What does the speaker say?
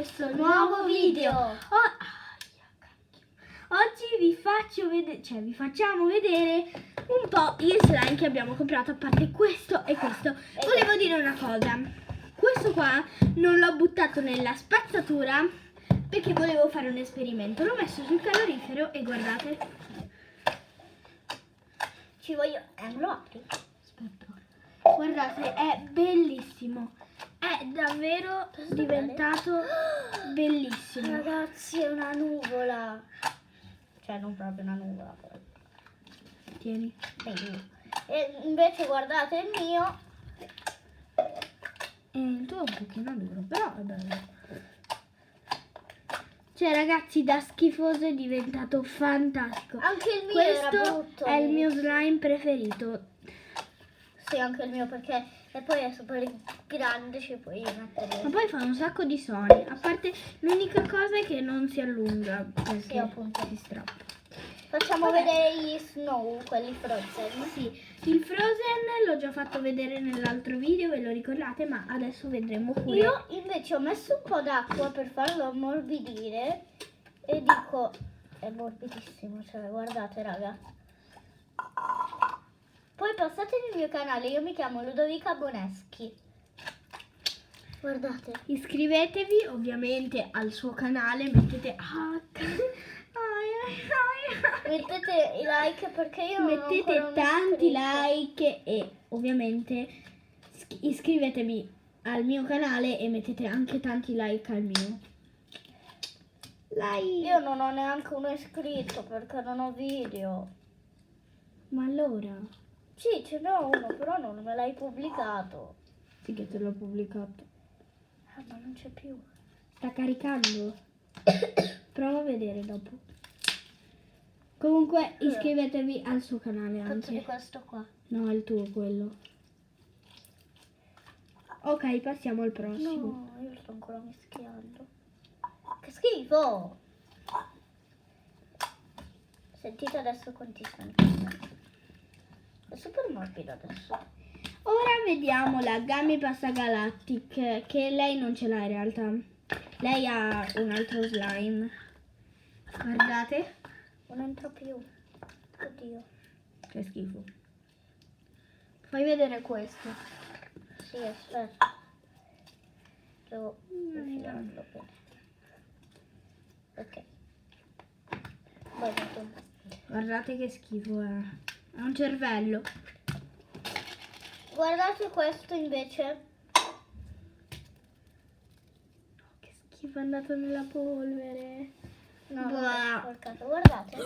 questo nuovo video. Oggi vi facciamo vedere un po' il slime che abbiamo comprato, a parte questo e questo. Volevo dire una cosa: questo qua non l'ho buttato nella spazzatura perché volevo fare un esperimento. L'ho messo sul calorifero e guardate. Lo apri? Aspetta. Guardate, è bellissimo. È davvero diventato bellissimo. Ragazzi, è una nuvola. Cioè, non proprio una nuvola. Però. Tieni. E invece guardate il mio. Il tuo è un pochino duro, però è bello. Cioè, ragazzi, da schifoso è diventato fantastico. Anche il mio Questo era brutto. è il mio slime preferito. Sì, anche il mio, perché e poi è super grande, ci puoi mettere. Ma poi fa un sacco di suoni. A parte l'unica cosa è che non si allunga, perché Sì, appunto. si strappa. Facciamo vedere gli Snow, quelli Frozen. Sì, il Frozen l'ho già fatto vedere nell'altro video, ve lo ricordate, ma adesso vedremo pure. Io invece ho messo un po' d'acqua per farlo ammorbidire e dico, è morbidissimo, cioè guardate raga. Poi passate nel mio canale, io mi chiamo Ludovica Boneschi. Guardate. Iscrivetevi ovviamente al suo canale, mettete Mettete i like perché io non ho mettete ancora tanti iscritto. like e ovviamente iscrivetevi al mio canale e mettete anche tanti like al mio. Io non ho neanche uno iscritto perché non ho video. Ma allora? Sì, ce n'ho uno, però non me l'hai pubblicato. Sì che te l'ho pubblicato. Ma non c'è più. Sta caricando. Prova a vedere dopo. Comunque iscrivetevi al suo canale Penso di anche. questo qua. No, è il tuo quello. Ok, passiamo al prossimo. No, io sto ancora mischiando. Che schifo! Sentite adesso quanti sono. È super morbido adesso. Ora vediamo la Gummy Pasta Galactic, che lei non ce l'ha in realtà. Lei ha un altro slime. Guardate. Non entra più. Oddio. Che schifo. Fai vedere questo. Sì, aspetta. Devo infilarlo bene. Ok. Vai, tu. Guardate che schifo è. È un cervello. Guardate questo invece. Che schifo, è andato nella polvere. No, Buah. non è sporcato. Guardate.